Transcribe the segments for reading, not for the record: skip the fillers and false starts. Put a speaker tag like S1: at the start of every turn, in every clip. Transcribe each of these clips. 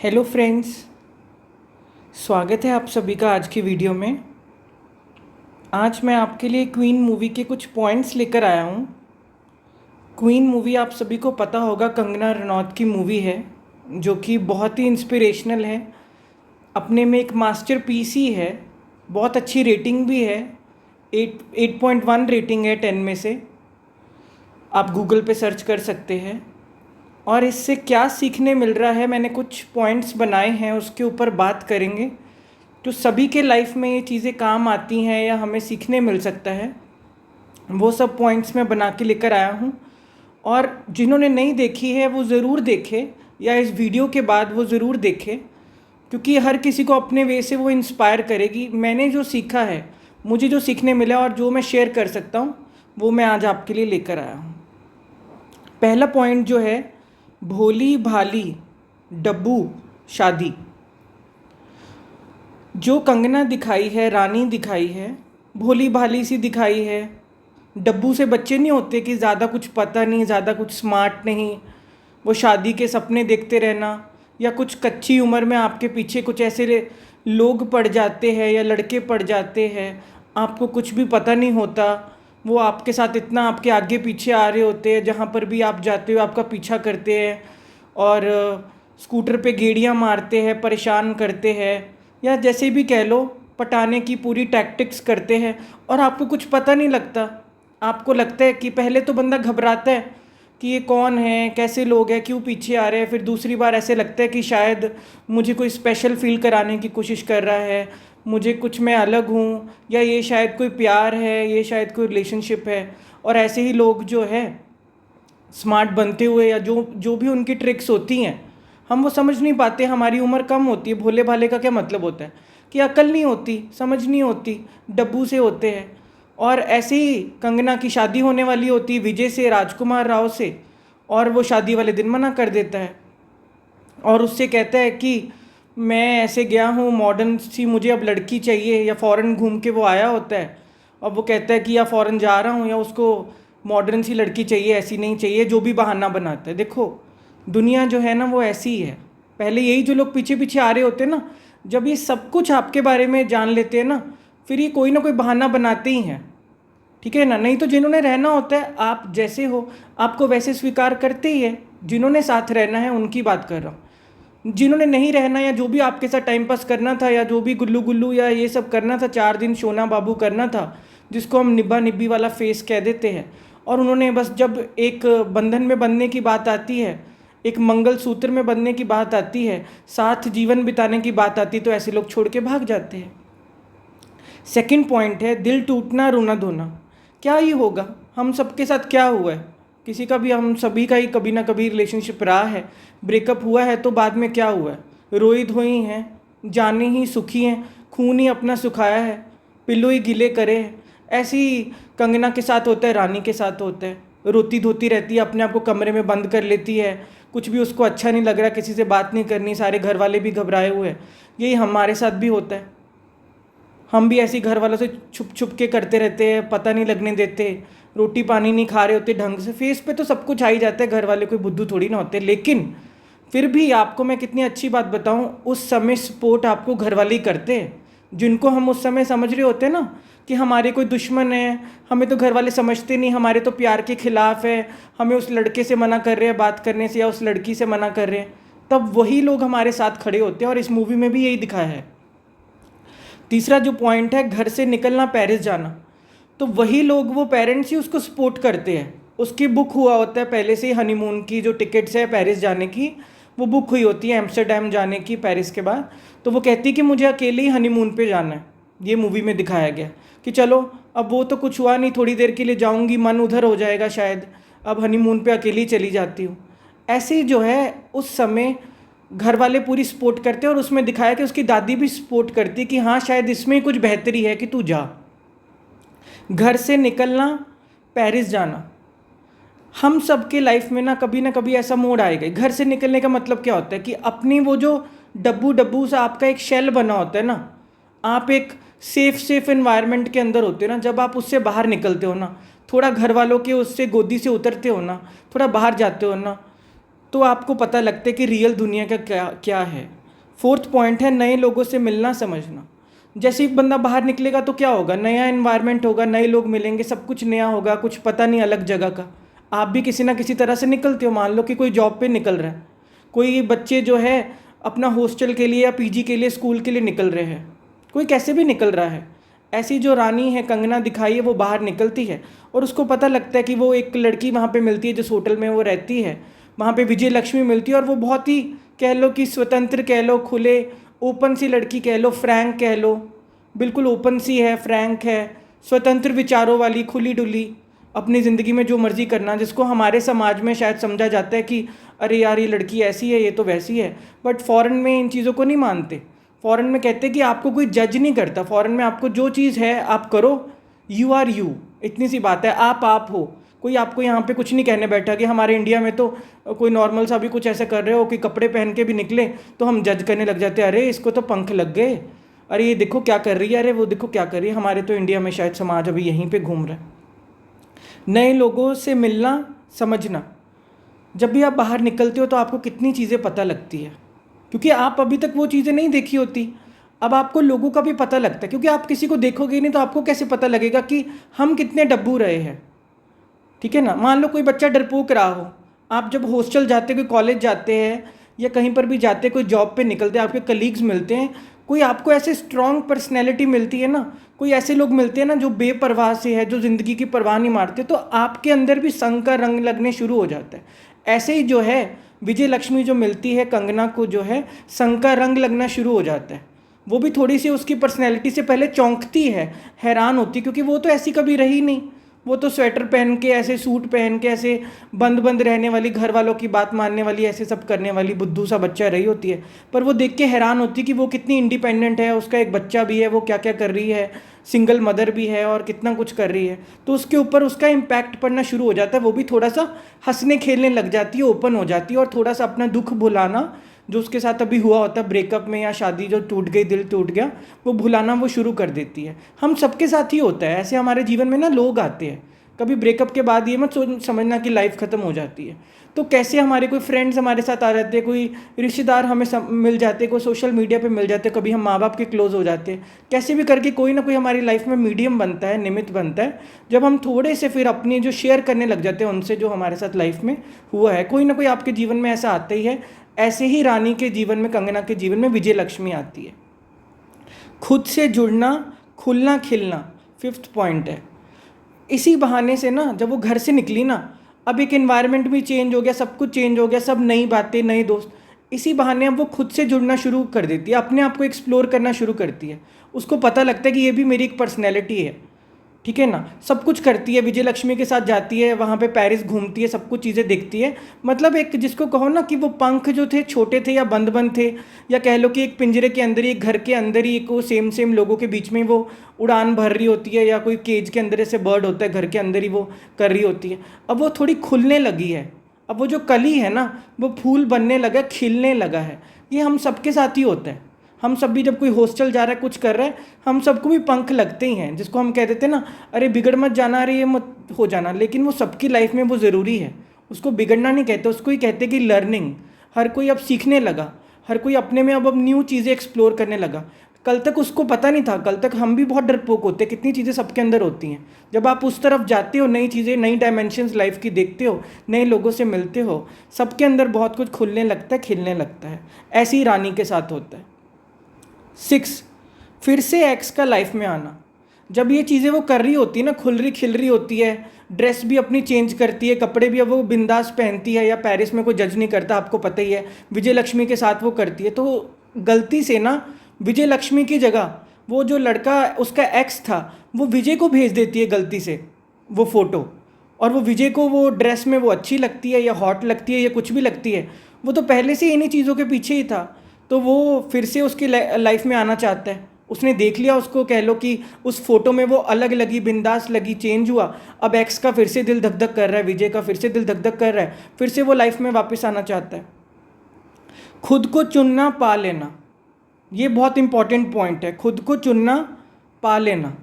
S1: Hello friends, स्वागत है आप सभी का आज की वीडियो में। आज मैं आपके लिए क्वीन मूवी के कुछ पॉइंट्स लेकर आया हूँ। क्वीन मूवी आप सभी को पता होगा, कंगना रनौत की मूवी है जो कि बहुत ही इंस्पिरेशनल है। अपने में एक मास्टरपीस ही है। बहुत अच्छी रेटिंग भी है। 8.1 रेटिंग है 10 में से। आप गूगल पे सर्च कर सकते हैं। और इससे क्या सीखने मिल रहा है, मैंने कुछ पॉइंट्स बनाए हैं, उसके ऊपर बात करेंगे। जो सभी के लाइफ में ये चीज़ें काम आती हैं या हमें सीखने मिल सकता है, वो सब पॉइंट्स मैं बना के लेकर आया हूँ। और जिन्होंने नहीं देखी है वो ज़रूर देखे, या इस वीडियो के बाद वो ज़रूर देखे, क्योंकि हर किसी को अपने वे से वो इंस्पायर करेगी। मैंने जो सीखा है, मुझे जो सीखने मिला और जो मैं शेयर कर सकता हूँ, वो मैं आज आपके लिए लेकर आया हूँ। पहला पॉइंट जो है, भोली भाली डब्बू शादी। जो कंगना दिखाई है, रानी दिखाई है, भोली भाली सी दिखाई है। डब्बू से बच्चे नहीं होते कि ज़्यादा कुछ पता नहीं, ज़्यादा कुछ स्मार्ट नहीं, वो शादी के सपने देखते रहना, या कुछ कच्ची उम्र में आपके पीछे कुछ ऐसे लोग पड़ जाते हैं या लड़के पड़ जाते हैं, आपको कुछ भी पता नहीं होता। वो आपके साथ इतना आपके आगे पीछे आ रहे होते हैं, जहाँ पर भी आप जाते हो आपका पीछा करते हैं और स्कूटर पे गेड़ियाँ मारते हैं, परेशान करते हैं, या जैसे भी कह लो, पटाने की पूरी टैक्टिक्स करते हैं। और आपको कुछ पता नहीं लगता। आपको लगता है कि पहले तो बंदा घबराता है कि ये कौन है, कैसे लोग हैं, क्यों पीछे आ रहे हैं। फिर दूसरी बार ऐसे लगता है कि शायद मुझे कोई स्पेशल फील कराने की कोशिश कर रहा है, मुझे कुछ मैं अलग हूँ, या ये शायद कोई प्यार है, ये शायद कोई रिलेशनशिप है। और ऐसे ही लोग जो है स्मार्ट बनते हुए, या जो जो भी उनकी ट्रिक्स होती हैं, हम वो समझ नहीं पाते। हमारी उम्र कम होती है। भोले भाले का क्या मतलब होता है कि अकल नहीं होती, समझ नहीं होती, डब्बू से होते हैं। और ऐसे ही कंगना की शादी होने वाली होती है विजय से, राजकुमार राव से, और वो शादी वाले दिन मना कर देता है और उससे कहता है कि मैं ऐसे गया हूँ मॉडर्न सी, मुझे अब लड़की चाहिए। या फ़ॉरेन घूम के वो आया होता है और वो कहता है कि या फ़ॉरेन जा रहा हूँ, या उसको मॉडर्न सी लड़की चाहिए, ऐसी नहीं चाहिए, जो भी बहाना बनाता है। देखो, दुनिया जो है ना वो ऐसी ही है। पहले यही जो लोग पीछे पीछे आ रहे होते हैं ना, जब ये सब कुछ आपके बारे में जान लेते हैं ना, फिर ये कोई ना कोई बहाना बनाते ही हैं। ठीक है ना? नहीं तो जिन्होंने रहना होता है, आप जैसे हो आपको वैसे स्वीकार करते ही है। जिन्होंने साथ रहना है उनकी बात कर रहा हूँ। जिन्होंने नहीं रहना, या जो भी आपके साथ टाइम पास करना था, या जो भी गुल्लू गुल्लू या ये सब करना था, 4 दिन सोना बाबू करना था, जिसको हम निब्बा निब्बी वाला फेस कह देते हैं, और उन्होंने बस जब एक बंधन में बंधने की बात आती है, एक मंगल सूत्र में बंधने की बात आती है, साथ जीवन बिताने की बात आती है, तो ऐसे लोग छोड़ के भाग जाते हैं। सेकंड पॉइंट है, दिल टूटना रोना धोना। क्या ही होगा, हम सबके साथ क्या हुआ है, किसी का भी, हम सभी का ही कभी ना कभी रिलेशनशिप रहा है। ब्रेकअप हुआ है तो बाद में क्या हुआ है, रोई धोई हैं, जाने ही सुखी हैं, खून ही अपना सुखाया है, पिल्लो ही गिले करे हैं। ऐसे ही कंगना के साथ होता है, रानी के साथ होता है। रोती धोती रहती है, अपने आप को कमरे में बंद कर लेती है, कुछ भी उसको अच्छा नहीं लग रहा, किसी से बात नहीं करनी, सारे घर वाले भी घबराए हुए हैं। यही हमारे साथ भी होता है। हम भी ऐसे घर वालों से छुप छुप के करते रहते हैं, पता नहीं लगने देते, रोटी पानी नहीं खा रहे होते ढंग से। फेस पे तो सब कुछ आ ही जाता है, घर वाले कोई बुद्धू थोड़ी ना होते। लेकिन फिर भी आपको मैं कितनी अच्छी बात बताऊं, उस समय सपोर्ट आपको घर वाले ही करते हैं। जिनको हम उस समय समझ रहे होते हैं ना कि हमारे कोई दुश्मन है, हमें तो घर वाले समझते नहीं, हमारे तो प्यार के खिलाफ है, हमें उस लड़के से मना कर रहे हैं बात करने से, या उस लड़की से मना कर रहे हैं, तब वही लोग हमारे साथ खड़े होते हैं। और इस मूवी में भी यही दिखाया है। तीसरा जो पॉइंट है, घर से निकलना पेरिस जाना, तो वही लोग, वो पेरेंट्स ही उसको सपोर्ट करते हैं। उसकी बुक हुआ होता है पहले से ही, हनीमून की जो टिकट्स है पेरिस जाने की, वो बुक हुई होती है एम्स्टर्डम जाने की पेरिस के बाद। तो वो कहती है कि मुझे अकेले ही हनीमून पे जाना है। ये मूवी में दिखाया गया कि चलो, अब वो तो कुछ हुआ नहीं, थोड़ी देर के लिए जाऊंगी, मन उधर हो जाएगा शायद, अब हनीमून पे अकेली चली जाती हूँ। ऐसे ही जो है उस समय घर वाले पूरी सपोर्ट करते हैं। और उसमें दिखाया कि उसकी दादी भी सपोर्ट करती कि हाँ शायद इसमें कुछ बेहतरी है कि तू जा। घर से निकलना, पेरिस जाना, हम सबके लाइफ में ना कभी ऐसा मोड़ आएगा। घर से निकलने का मतलब क्या होता है कि अपनी वो जो डब्बू डब्बू सा आपका एक शेल बना होता है ना, आप एक सेफ एनवायरनमेंट के अंदर होते हो ना, जब आप उससे बाहर निकलते हो ना, थोड़ा घर वालों के उससे गोदी से उतरते हो ना, थोड़ा बाहर जाते हो ना, तो आपको पता लगता है कि रियल दुनिया का क्या क्या है। फोर्थ पॉइंट है नए लोगों से मिलना समझना। जैसे एक बंदा बाहर निकलेगा तो क्या होगा, नया एनवायरनमेंट होगा, नए लोग मिलेंगे, सब कुछ नया होगा, कुछ पता नहीं अलग जगह का। आप भी किसी ना किसी तरह से निकलते हो। मान लो कि कोई जॉब पे निकल रहा है, कोई बच्चे जो है अपना हॉस्टल के लिए या पीजी के लिए, स्कूल के लिए निकल रहे हैं, कोई कैसे भी निकल रहा है। ऐसी जो रानी है कंगना दिखाई है, वो बाहर निकलती है और उसको पता लगता है कि वो एक लड़की वहाँ पे मिलती है जिस होटल में वो रहती है, वहाँ पे विजय लक्ष्मी मिलती है। और वो बहुत ही कह लो कि स्वतंत्र कह लो, खुले ओपन सी लड़की कह लो, फ्रैंक कह लो, बिल्कुल ओपन सी है, फ्रैंक है, स्वतंत्र विचारों वाली, खुली डुली, अपनी ज़िंदगी में जो मर्ज़ी करना, जिसको हमारे समाज में शायद समझा जाता है कि अरे यार ये लड़की ऐसी है, ये तो वैसी है। बट फ़ॉरेन में इन चीज़ों को नहीं मानते। फ़ॉरेन में कहते हैं कि आपको कोई जज नहीं करता, फ़ॉरेन में आपको जो चीज़ है आप करो, यू आर यू, इतनी सी बात है, आप हो। कोई आपको यहाँ पे कुछ नहीं कहने बैठा कि हमारे इंडिया में तो कोई नॉर्मल सा भी कुछ ऐसा कर रहे हो कि कपड़े पहन के भी निकले तो हम जज करने लग जाते हैं, अरे इसको तो पंख लग गए, अरे ये देखो क्या कर रही है, अरे वो देखो क्या कर रही है। हमारे तो इंडिया में शायद समाज अभी यहीं पे घूम रहा है। नए लोगों से मिलना समझना। जब भी आप बाहर निकलते हो तो आपको कितनी चीज़ें पता लगती है, क्योंकि आप अभी तक वो चीज़ें नहीं देखी होती। अब आपको लोगों का भी पता लगता है, क्योंकि आप किसी को देखोगे नहीं तो आपको कैसे पता लगेगा कि हम कितने डब्बू रहे हैं। ठीक है ना। मान लो कोई बच्चा डरपोक रहा हो, आप जब हॉस्टल जाते, कोई कॉलेज जाते हैं या कहीं पर भी जाते, कोई जॉब पे निकलते हैं, आपके कलीग्स मिलते हैं, कोई आपको ऐसे स्ट्रॉन्ग पर्सनैलिटी मिलती है ना, कोई ऐसे लोग मिलते हैं ना जो बेपरवाह से है, जो ज़िंदगी की परवाह नहीं मारते, तो आपके अंदर भी संग का रंग लगने शुरू हो जाता है। ऐसे ही जो है विजय लक्ष्मी जो मिलती है कंगना को, जो है संग का रंग लगना शुरू हो जाता है। वो भी थोड़ी सी उसकी पर्सनैलिटी से पहले चौंकती है, हैरान होती है, क्योंकि वो तो ऐसी कभी रही नहीं। वो तो स्वेटर पहन के, ऐसे सूट पहन के, ऐसे बंद बंद रहने वाली, घर वालों की बात मानने वाली, ऐसे सब करने वाली बुद्धू सा बच्चा रही होती है। पर वो देख के हैरान होती है कि वो कितनी इंडिपेंडेंट है, उसका एक बच्चा भी है, वो क्या क्या कर रही है, सिंगल मदर भी है और कितना कुछ कर रही है। तो उसके ऊपर उसका इम्पैक्ट पड़ना शुरू हो जाता है। वो भी थोड़ा सा हंसने खेलने लग जाती है, ओपन हो जाती है और थोड़ा सा अपना दुख भुलाना जो उसके साथ अभी हुआ होता है ब्रेकअप में, या शादी जो टूट गई, दिल टूट गया, वो भुलाना वो शुरू कर देती है। हम सबके साथ ही होता है ऐसे। हमारे जीवन में ना लोग आते हैं, कभी ब्रेकअप के बाद ये मत समझना कि लाइफ ख़त्म हो जाती है। तो कैसे हमारे कोई फ्रेंड्स हमारे साथ आ जाते हैं, कोई रिश्तेदार हमें मिल जाते हैं, कोई सोशल मीडिया पे मिल जाते हैं, कभी हम माँ बाप के क्लोज हो जाते हैं। कैसे भी करके कोई ना कोई हमारी लाइफ में मीडियम बनता है, निमित्त बनता है, जब हम थोड़े से फिर अपनी जो शेयर करने लग जाते हैं उनसे, जो हमारे साथ लाइफ में हुआ है। कोई ना कोई आपके जीवन में ऐसा आता ही है। ऐसे ही रानी के जीवन में, कंगना के जीवन में विजय लक्ष्मी आती है। खुद से जुड़ना, खुलना खिलना, फिफ्थ पॉइंट है। इसी बहाने से ना जब वो घर से निकली ना, अब एक एनवायरनमेंट भी चेंज हो गया, सब कुछ चेंज हो गया, सब नई बातें, नए दोस्त। इसी बहाने अब वो खुद से जुड़ना शुरू कर देती है, अपने आप को एक्सप्लोर करना शुरू करती है। उसको पता लगता है कि ये भी मेरी एक पर्सनैलिटी है। ठीक है ना। सब कुछ करती है, विजय लक्ष्मी के साथ जाती है, वहाँ पे पेरिस घूमती है, सब कुछ चीज़ें देखती है। मतलब एक जिसको कहो ना कि वो पंख जो थे छोटे थे या बंद बंद थे, या कह लो कि एक पिंजरे के अंदर ही, एक घर के अंदर ही, एक वो सेम सेम लोगों के बीच में वो उड़ान भर रही होती है, या कोई केज के अंदर ऐसे बर्ड होता है, घर के अंदर ही वो कर रही होती है। अब वो थोड़ी खुलने लगी है। अब वो जो कली है ना, वो फूल बनने लगा, खिलने लगा है। ये हम सबके साथ ही होता है। हम सब भी जब कोई हॉस्टल जा रहा है, कुछ कर रहा है, हम सबको भी पंख लगते ही हैं, जिसको हम कह देते हैं ना, अरे बिगड़ मत जाना, अरे ये मत हो जाना। लेकिन वो सबकी लाइफ में वो ज़रूरी है। उसको बिगड़ना नहीं कहते, उसको ही कहते कि लर्निंग। हर कोई अब सीखने लगा, हर कोई अपने में अब न्यू चीज़ें एक्सप्लोर करने लगा। कल तक उसको पता नहीं था, कल तक हम भी बहुत डरपोक होते, कितनी चीज़ें सबके अंदर होती हैं। जब आप उस तरफ जाते हो, नई चीज़ें, नई डायमेंशंस लाइफ की देखते हो, नए लोगों से मिलते हो, सबके अंदर बहुत कुछ खुलने लगता है, खिलने लगता है। ऐसी ही रानी के साथ होता है। 6, फिर से एक्स का लाइफ में आना। जब ये चीज़ें वो कर रही होती है ना, खुल रही खिल रही होती है, ड्रेस भी अपनी चेंज करती है, कपड़े भी अब वो बिंदास पहनती है, या पेरिस में कोई जज नहीं करता, आपको पता ही है, विजय लक्ष्मी के साथ वो करती है। तो गलती से ना विजय लक्ष्मी की जगह वो जो लड़का उसका एक्स था, वो विजय को भेज देती है गलती से वो फ़ोटो। और वो विजय को वो ड्रेस में वो अच्छी लगती है, या हॉट लगती है, या कुछ भी लगती है, वो तो पहले से इन्हीं चीज़ों के पीछे ही था। तो वो फिर से उसकी लाइफ में आना चाहता है। उसने देख लिया उसको, कह लो कि उस फोटो में वो अलग लगी, बिंदास लगी, चेंज हुआ। अब एक्स का फिर से दिल धक धक कर रहा है, विजय का फिर से दिल धक धक कर रहा है, फिर से वो लाइफ में वापस आना चाहता है। खुद को चुनना, पा लेना, ये बहुत इंपॉर्टेंट पॉइंट है। खुद को चुनना, पा लेना।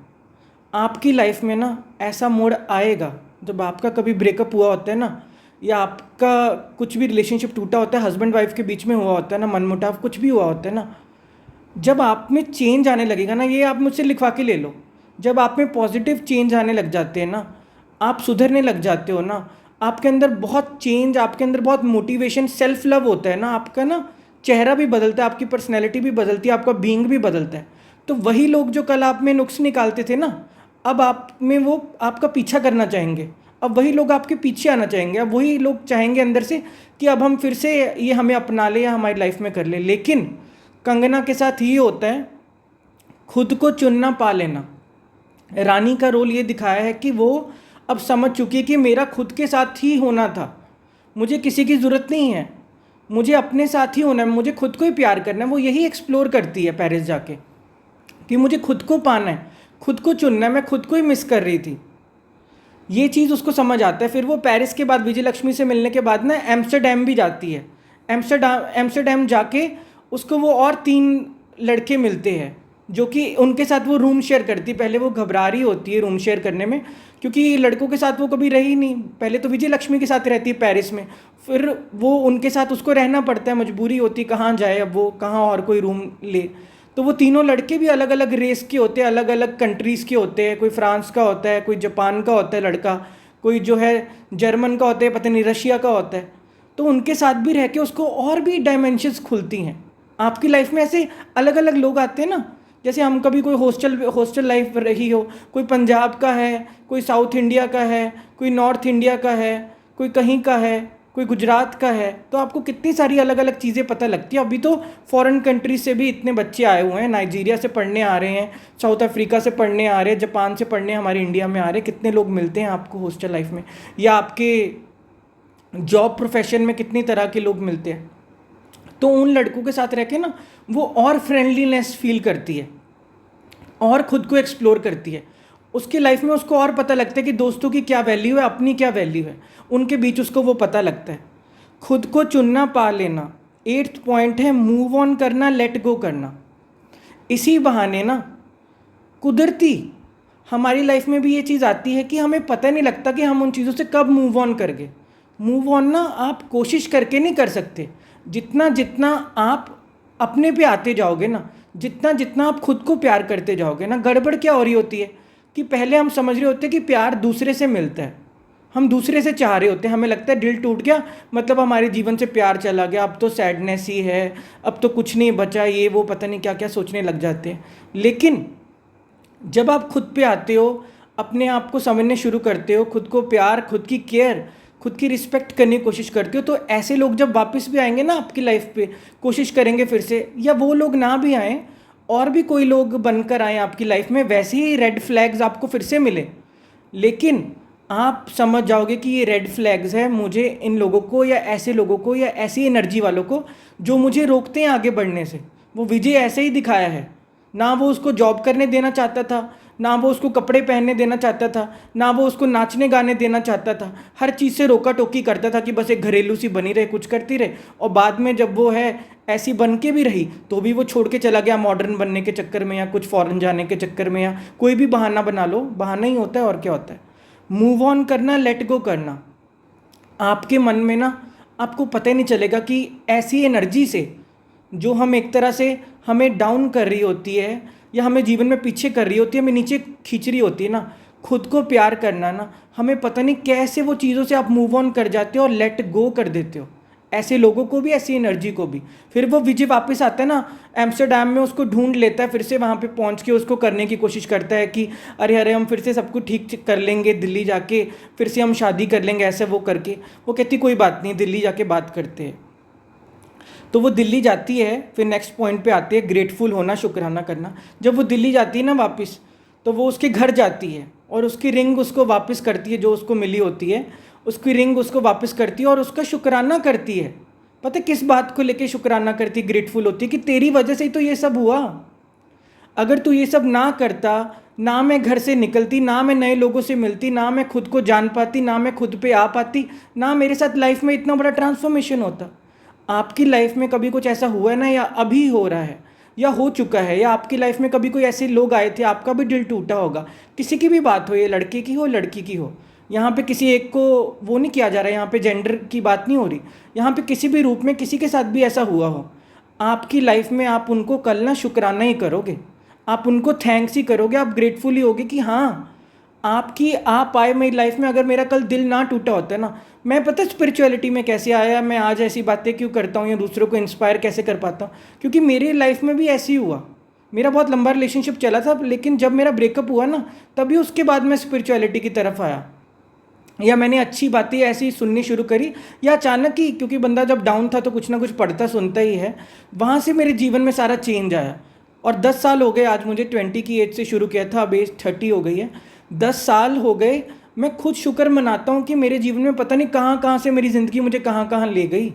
S1: आपकी लाइफ में ना ऐसा मोड़ आएगा, जब आपका कभी ब्रेकअप हुआ होता है ना, या आपका कुछ भी रिलेशनशिप टूटा होता है, हस्बैंड वाइफ के बीच में हुआ होता है ना, मनमुटाव कुछ भी हुआ होता है ना, जब आप में चेंज आने लगेगा ना, ये आप मुझसे लिखवा के ले लो, जब आप में पॉजिटिव चेंज आने लग जाते हैं ना, आप सुधरने लग जाते हो ना, आपके अंदर बहुत चेंज, आपके अंदर बहुत मोटिवेशन, सेल्फ लव होता है ना, आपका ना चेहरा भी बदलता है, आपकी पर्सनैलिटी भी बदलती है, आपका बीइंग भी बदलता है। तो वही लोग जो कल आप में नुक्स निकालते थे ना, अब आप में वो आपका पीछा करना चाहेंगे, अब वही लोग आपके पीछे आना चाहेंगे, अब वही लोग चाहेंगे अंदर से कि अब हम फिर से ये हमें अपना ले या हमारी लाइफ में कर ले। लेकिन कंगना के साथ ये होता है, खुद को चुनना पा लेना। रानी का रोल ये दिखाया है कि वो अब समझ चुकी है कि मेरा खुद के साथ ही होना था, मुझे किसी की ज़रूरत नहीं है, मुझे अपने साथ ही होना है, मुझे खुद को ही प्यार करना है। वो यही एक्सप्लोर करती है पेरिस जाके कि मुझे खुद को पाना है, खुद को चुनना है, मैं खुद को ही मिस कर रही थी। ये चीज़ उसको समझ आता है। फिर वो पेरिस के बाद विजय लक्ष्मी से मिलने के बाद ना एम्स्टरडैम भी जाती है। एम्स्टरडैम जाके उसको वो और 3 लड़के मिलते हैं जो कि उनके साथ वो रूम शेयर करती है। पहले वो घबरा रही होती है रूम शेयर करने में, क्योंकि लड़कों के साथ वो कभी रही नहीं। पहले तो विजय लक्ष्मी के साथ रहती है पेरिस में, फिर वो उनके साथ उसको रहना पड़ता है, मजबूरी होती है, कहाँ जाए अब वो, कहाँ और कोई रूम ले। तो वो तीनों लड़के भी अलग अलग रेस के होते हैं, अलग अलग कंट्रीज़ के होते हैं। कोई फ्रांस का होता है, कोई जापान का होता है लड़का, कोई जो है जर्मन का होता है, पता नहीं रशिया का होता है। तो उनके साथ भी रह के उसको और भी डायमेंशंस खुलती हैं। आपकी लाइफ में ऐसे अलग अलग लोग आते हैं ना, जैसे हम कभी कोई हॉस्टल लाइफ रही हो, कोई पंजाब का है, कोई साउथ इंडिया का है, कोई नॉर्थ इंडिया का है, कोई कहीं का है, कोई गुजरात का है, तो आपको कितनी सारी अलग अलग चीज़ें पता लगती है। अभी तो फॉरेन कंट्रीज से भी इतने बच्चे आए हुए हैं, नाइजीरिया से पढ़ने आ रहे हैं, साउथ अफ्रीका से पढ़ने आ रहे हैं, जापान से पढ़ने हमारे इंडिया में आ रहे हैं। कितने लोग मिलते हैं आपको हॉस्टल लाइफ में, या आपके जॉब प्रोफेशन में कितनी तरह के लोग मिलते हैं। तो उन लड़कों के साथ रह के ना वो और फ्रेंडलीनेस फील करती है और ख़ुद को एक्सप्लोर करती है। उसकी लाइफ में उसको और पता लगता है कि दोस्तों की क्या वैल्यू है, अपनी क्या वैल्यू है, उनके बीच उसको वो पता लगता है। खुद को चुनना पा लेना 8th पॉइंट है, मूव ऑन करना, लेट गो करना। इसी बहाने ना कुदरती हमारी लाइफ में भी ये चीज़ आती है कि हमें पता नहीं लगता कि हम उन चीज़ों से कब मूव ऑन कर गए। मूव ऑन ना आप कोशिश करके नहीं कर सकते। जितना जितना आप अपने पे आते जाओगे ना, जितना जितना आप खुद को प्यार करते जाओगे ना, गड़बड़ क्या हो रही होती है कि पहले हम समझ रहे होते हैं कि प्यार दूसरे से मिलता है, हम दूसरे से चाह रहे होते हैं, हमें लगता है दिल टूट गया, मतलब हमारे जीवन से प्यार चला गया, अब तो सैडनेस ही है, अब तो कुछ नहीं बचा, ये वो पता नहीं क्या क्या सोचने लग जाते हैं। लेकिन जब आप खुद पे आते हो, अपने आप को समझने शुरू करते हो, खुद को प्यार, खुद की केयर, खुद की रिस्पेक्ट करने की कोशिश करते हो, तो ऐसे लोग जब वापस भी आएंगे ना आपकी लाइफ पे, कोशिश करेंगे फिर से, या वो लोग ना भी आएँ और भी कोई लोग बनकर आए आपकी लाइफ में, वैसे ही रेड फ्लैग्स आपको फिर से मिले, लेकिन आप समझ जाओगे कि ये रेड फ्लैग्स है मुझे, इन लोगों को या ऐसे लोगों को या ऐसी एनर्जी वालों को जो मुझे रोकते हैं आगे बढ़ने से। वो विजय ऐसे ही दिखाया है, ना वो उसको जॉब करने देना चाहता था, ना वो उसको कपड़े पहनने देना चाहता था, ना वो उसको नाचने गाने देना चाहता था, हर चीज़ से रोका टोकी करता था कि बस एक घरेलू सी बनी रहे, कुछ करती रहे। और बाद में जब वो है ऐसी बन के भी रही तो भी वो छोड़ के चला गया मॉडर्न बनने के चक्कर में, या कुछ फॉरेन जाने के चक्कर में, या कोई भी बहाना बना लो, बहाना ही होता है और क्या होता है। मूव ऑन करना, लेट गो करना। आपके मन में ना आपको पता ही नहीं चलेगा कि ऐसी एनर्जी से जो हम एक तरह से हमें डाउन कर रही होती है या हमें जीवन में पीछे कर रही होती है, हमें नीचे खींच रही होती है ना, खुद को प्यार करना ना, हमें पता नहीं कैसे वो चीज़ों से आप मूव ऑन कर जाते हो और लेट गो कर देते हो, ऐसे लोगों को भी, ऐसी एनर्जी को भी। फिर वो विजय वापस आता है ना एम्स्टरडैम में, उसको ढूंढ लेता है, फिर से वहाँ पे पहुँच के उसको करने की कोशिश करता है कि अरे अरे हम फिर से सब कुछ ठीक कर लेंगे, दिल्ली जाके फिर से हम शादी कर लेंगे, ऐसे वो करके। वो कहती कोई बात नहीं, दिल्ली जाके बात करते हैं। तो वो दिल्ली जाती है। फिर नेक्स्ट पॉइंट पे आते हैं, ग्रेटफुल होना, शुक्राना करना। जब वो दिल्ली जाती है ना वापस, तो वो उसके घर जाती है और उसकी रिंग उसको वापस करती है, जो उसको मिली होती है उसकी रिंग उसको वापस करती है और उसका शुक्राना करती है। पता है किस बात को लेके शुक्राना करती है, ग्रेटफुल होती है कि तेरी वजह से ही तो ये सब हुआ। अगर तू ये सब ना करता, ना मैं घर से निकलती, ना मैं नए लोगों से मिलती, ना मैं खुद को जान पाती, ना मैं खुद पे आ पाती, ना मेरे साथ लाइफ में इतना बड़ा ट्रांसफॉर्मेशन होता। आपकी लाइफ में कभी कुछ ऐसा हुआ है ना, या अभी हो रहा है या हो चुका है, या आपकी लाइफ में कभी कोई ऐसे लोग आए थे, आपका भी दिल टूटा होगा, किसी की भी बात हो, ये लड़के की हो लड़की की हो, यहाँ पे किसी एक को वो नहीं किया जा रहा है, यहाँ पे जेंडर की बात नहीं हो रही, यहाँ पे किसी भी रूप में किसी के साथ भी ऐसा हुआ हो आपकी लाइफ में, आप उनको कल ना शुक्राना ही करोगे, आप उनको थैंक्स ही करोगे, आप ग्रेटफुल ही होगे कि हाँ आपकी आप आए मेरी लाइफ में। अगर मेरा कल दिल ना टूटा होता ना, मैं पता स्पिरिचुअलिटी में कैसे आया, मैं आज ऐसी बातें क्यों करता हूँ या दूसरों को इंस्पायर कैसे कर पाता हूँ, क्योंकि मेरी लाइफ में भी ऐसे ही हुआ। मेरा बहुत लंबा रिलेशनशिप चला था, लेकिन जब मेरा ब्रेकअप हुआ ना तभी उसके बाद मैं स्पिरिचुअलिटी की तरफ आया, या मैंने अच्छी बातें ऐसी सुननी शुरू करी, या अचानक ही, क्योंकि बंदा जब डाउन था तो कुछ ना कुछ पढ़ता सुनता ही है, वहाँ से मेरे जीवन में सारा चेंज आया। और 10 साल हो गए आज, मुझे 20 की एज से शुरू किया था, अब एज 30 हो गई है, 10 साल हो गए। मैं खुद शुक्र मनाता हूँ कि मेरे जीवन में पता नहीं कहाँ कहाँ से मेरी ज़िंदगी मुझे कहाँ कहाँ ले गई,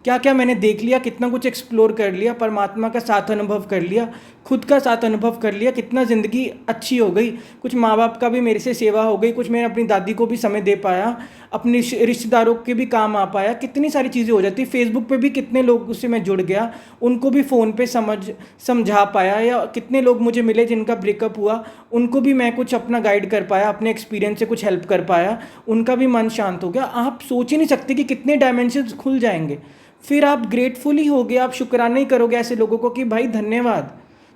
S1: क्या क्या मैंने देख लिया, कितना कुछ एक्सप्लोर कर लिया, परमात्मा का साथ अनुभव कर लिया, खुद का साथ अनुभव कर लिया, कितना ज़िंदगी अच्छी हो गई। कुछ माँ बाप का भी मेरे से सेवा हो गई, कुछ मैंने अपनी दादी को भी समय दे पाया, अपने रिश्तेदारों के भी काम आ पाया, कितनी सारी चीज़ें हो जाती। फेसबुक पे भी कितने लोग उससे मैं जुड़ गया, उनको भी फ़ोन पे समझा पाया, या कितने लोग मुझे मिले जिनका ब्रेकअप हुआ, उनको भी मैं कुछ अपना गाइड कर पाया, अपने एक्सपीरियंस से कुछ हेल्प कर पाया, उनका भी मन शांत हो गया। आप सोच ही नहीं सकते कि कितने डायमेंशंस खुल जाएंगे। फिर आप ग्रेटफुल ही होगे, आप शुक्राना ही करोगे ऐसे लोगों को कि भाई धन्यवाद,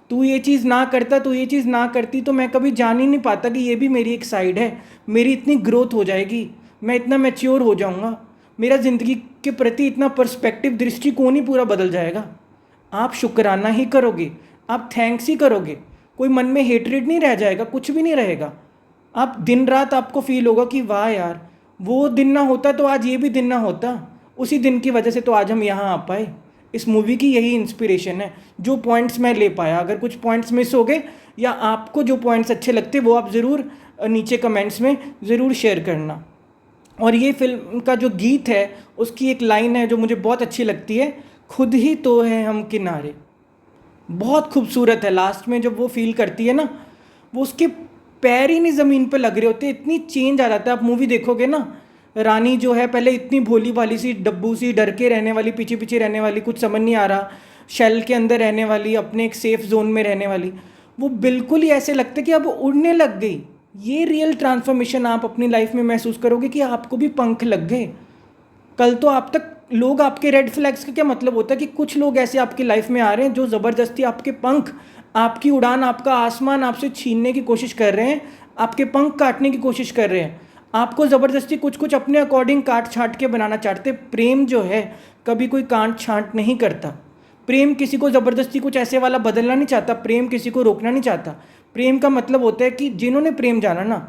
S1: तू ये चीज़ ना करता, तू ये चीज़ ना करती तो मैं कभी जान ही नहीं पाता कि ये भी मेरी एक साइड है, मेरी इतनी ग्रोथ हो जाएगी, मैं इतना मैच्योर हो जाऊँगा, मेरा ज़िंदगी के प्रति इतना पर्सपेक्टिव, दृष्टिकोण ही पूरा बदल जाएगा। आप शुक्राना ही करोगे, आप थैंक्स ही करोगे, कोई मन में हेटरेड नहीं रह जाएगा, कुछ भी नहीं रहेगा। आप दिन रात आपको फील होगा कि वाह यार, वो दिन ना होता तो आज ये भी दिन ना होता, उसी दिन की वजह से तो आज हम यहाँ आ पाए। इस मूवी की यही इंस्पिरेशन है, जो पॉइंट्स मैं ले पाया। अगर कुछ पॉइंट्स मिस हो गए या आपको जो पॉइंट्स अच्छे लगते वो आप ज़रूर नीचे कमेंट्स में ज़रूर शेयर करना। और ये फिल्म का जो गीत है उसकी एक लाइन है जो मुझे बहुत अच्छी लगती है, खुद ही तो है हम किनारे। बहुत खूबसूरत है। लास्ट में जब वो फील करती है ना, वो उसके पैर ही नहीं ज़मीन पे लग रहे होते, इतनी चेंज आ जाता है। आप मूवी देखोगे ना, रानी जो है पहले इतनी भोली भाली सी, डब्बू सी, डर के रहने वाली, पीछे पीछे रहने वाली, कुछ समझ नहीं आ रहा, शेल के अंदर रहने वाली, अपने एक सेफ जोन में रहने वाली, वो बिल्कुल ही ऐसे लगता है कि अब उड़ने लग गई। ये रियल ट्रांसफॉर्मेशन आप अपनी लाइफ में महसूस करोगे कि आपको भी पंख लग गए। कल तो आप तक लोग, आपके रेड फ्लैग्स का क्या मतलब होता है कि कुछ लोग ऐसे आपकी लाइफ में आ रहे हैं जो ज़बरदस्ती आपके पंख, आपकी उड़ान, आपका आसमान आपसे छीनने की कोशिश कर रहे हैं, आपके पंख काटने की कोशिश कर रहे हैं, आपको ज़बरदस्ती कुछ कुछ अपने अकॉर्डिंग काट छाट के बनाना चाहते। प्रेम जो है कभी कोई काट छांट नहीं करता। प्रेम किसी को ज़बरदस्ती कुछ ऐसे वाला बदलना नहीं चाहता, प्रेम किसी को रोकना नहीं चाहता। प्रेम का मतलब होता है कि जिन्होंने प्रेम जाना ना,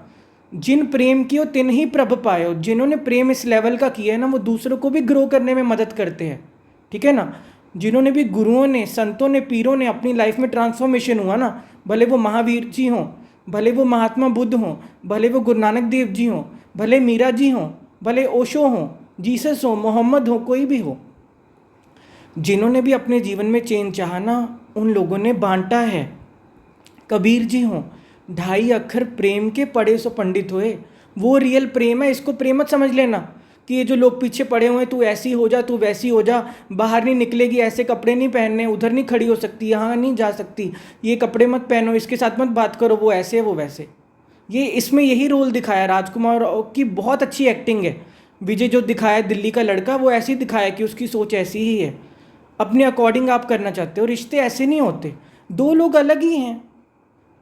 S1: जिन प्रेम कियो तिन ही प्रभ पायो, जिन्होंने प्रेम इस लेवल का किया है ना, वो दूसरों को भी ग्रो करने में मदद करते हैं। ठीक है ना। जिन्होंने भी गुरुओं ने, संतों ने, पीरों ने अपनी लाइफ में ट्रांसफॉर्मेशन हुआ ना, भले वो महावीर जी हों, भले वो महात्मा बुद्ध हों, भले वो गुरु नानक देव जी हों, भले मीरा जी हों, भले ओशो हों, जीसस हो, मोहम्मद हो, कोई भी हो, जिन्होंने भी अपने जीवन में चेंज चाहा ना, उन लोगों ने बांटा है। कबीर जी हों, 2.5 अक्षर प्रेम के पढ़े सो पंडित होए, वो रियल प्रेम है। इसको प्रेम मत समझ लेना कि ये जो लोग पीछे पड़े हुए हैं, तू ऐसी हो जा, तू वैसी हो जा, बाहर नहीं निकलेगी, ऐसे कपड़े नहीं पहनने, उधर नहीं खड़ी हो सकती, यहाँ नहीं जा सकती, ये कपड़े मत पहनो, इसके साथ मत बात करो, वो ऐसे वो वैसे। ये इसमें यही रोल दिखाया। राजकुमार की बहुत अच्छी एक्टिंग है। विजय जो दिखाया दिल्ली का लड़का, वो ऐसे ही दिखाया कि उसकी सोच ऐसी ही है, अपने अकॉर्डिंग आप करना चाहते हो। रिश्ते ऐसे नहीं होते, दो लोग अलग ही हैं।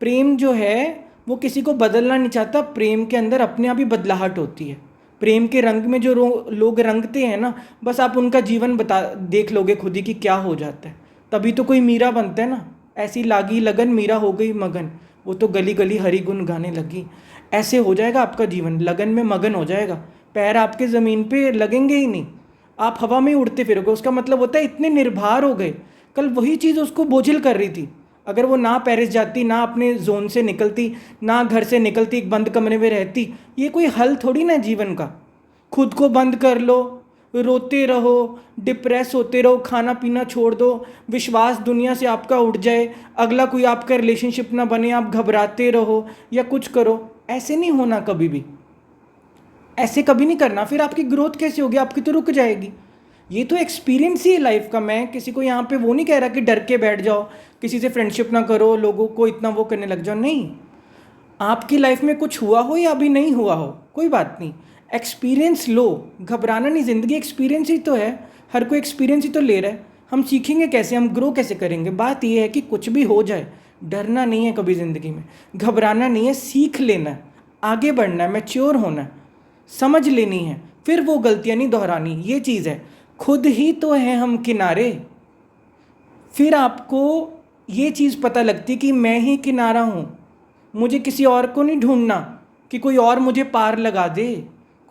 S1: प्रेम जो है वो किसी को बदलना नहीं चाहता, प्रेम के अंदर अपने आप ही बदलाहट होती है। प्रेम के रंग में जो लोग रंगते हैं ना, बस आप उनका जीवन देख लोगे खुद ही कि क्या हो जाता है। तभी तो कोई मीरा बनता है ना, ऐसी लागी लगन मीरा हो गई मगन, वो तो गली गली हरि गुन गाने लगी। ऐसे हो जाएगा आपका जीवन, लगन में मगन हो जाएगा, पैर आपके ज़मीन पे लगेंगे ही नहीं, आप हवा में उड़ते फिरोगे। उसका मतलब होता है इतने निर्भर हो गए। कल वही चीज़ उसको बोझिल कर रही थी। अगर वो ना पेरिस जाती, ना अपने जोन से निकलती, ना घर से निकलती, एक बंद कमरे में रहती, ये कोई हल थोड़ी ना जीवन का। खुद को बंद कर लो, रोते रहो, डिप्रेस होते रहो, खाना पीना छोड़ दो, विश्वास दुनिया से आपका उठ जाए, अगला कोई आपका रिलेशनशिप ना बने, आप घबराते रहो या कुछ करो, ऐसे नहीं होना कभी भी। ऐसे कभी नहीं करना। फिर आपकी ग्रोथ कैसे होगी? आपकी तो रुक जाएगी। ये तो एक्सपीरियंस ही है लाइफ का। मैं किसी को यहाँ पे वो नहीं कह रहा कि डर के बैठ जाओ, किसी से फ्रेंडशिप ना करो, लोगों को इतना वो करने लग जाओ, नहीं। आपकी लाइफ में कुछ हुआ हो या अभी नहीं हुआ हो, कोई बात नहीं, एक्सपीरियंस लो, घबराना नहीं, ज़िंदगी एक्सपीरियंस ही तो है, हर कोई एक्सपीरियंस ही तो ले रहा है। हम सीखेंगे कैसे, हम ग्रो कैसे करेंगे? बात यह है कि कुछ भी हो जाए, डरना नहीं है कभी ज़िंदगी में, घबराना नहीं है, सीख लेना है, आगे बढ़ना है, मैच्योर होना है, समझ लेनी है, फिर वो गलतियाँ नहीं दोहरानी। ये चीज़ है, खुद ही तो है हम किनारे। फिर आपको ये चीज़ पता लगती कि मैं ही किनारा हूँ, मुझे किसी और को नहीं ढूंढना कि कोई और मुझे पार लगा दे,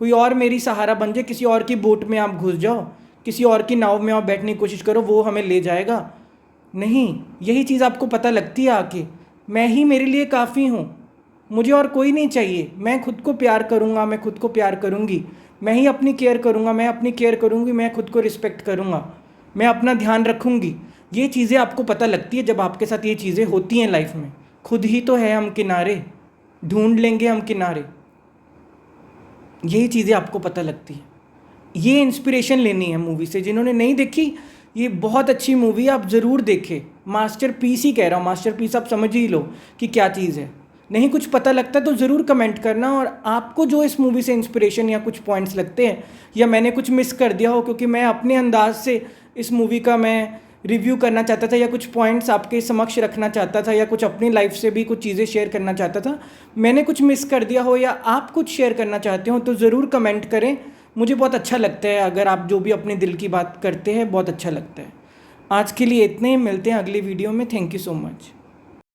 S1: कोई और मेरी सहारा बन जाए, किसी और की बोट में आप घुस जाओ, किसी और की नाव में आप बैठने की कोशिश करो, वो हमें ले जाएगा। नहीं, यही चीज़ आपको पता लगती है आके, मैं ही मेरे लिए काफ़ी हूँ, मुझे और कोई नहीं चाहिए, मैं खुद को प्यार करूँगा, मैं खुद को प्यार करूँगी, मैं ही अपनी केयर करूँगा, मैं अपनी केयर करूँगी, मैं खुद को रिस्पेक्ट करूँगा, मैं अपना ध्यान रखूँगी। ये चीज़ें आपको पता लगती है जब आपके साथ ये चीज़ें होती हैं लाइफ में। खुद ही तो है हम किनारे, ढूंढ लेंगे हम किनारे, यही चीज़ें आपको पता लगती हैं। ये इंस्पिरेशन लेनी है मूवी से। जिन्होंने नहीं देखी, ये बहुत अच्छी मूवी है, आप ज़रूर देखें। मास्टरपीस ही कह रहा हूँ, मास्टरपीस आप समझ ही लो कि क्या चीज़ है। नहीं कुछ पता लगता तो ज़रूर कमेंट करना, और आपको जो इस मूवी से इंस्पिरेशन या कुछ पॉइंट्स लगते हैं, या मैंने कुछ मिस कर दिया हो, क्योंकि मैं अपने अंदाज से इस मूवी का मैं रिव्यू करना चाहता था, या कुछ पॉइंट्स आपके समक्ष रखना चाहता था, या कुछ अपनी लाइफ से भी कुछ चीज़ें शेयर करना चाहता था, मैंने कुछ मिस कर दिया हो या आप कुछ शेयर करना चाहते हो, तो ज़रूर कमेंट करें। मुझे बहुत अच्छा लगता है अगर आप जो भी अपने दिल की बात करते हैं, बहुत अच्छा लगता है। आज के लिए इतने ही, मिलते हैं अगली वीडियो में। Thank you so much.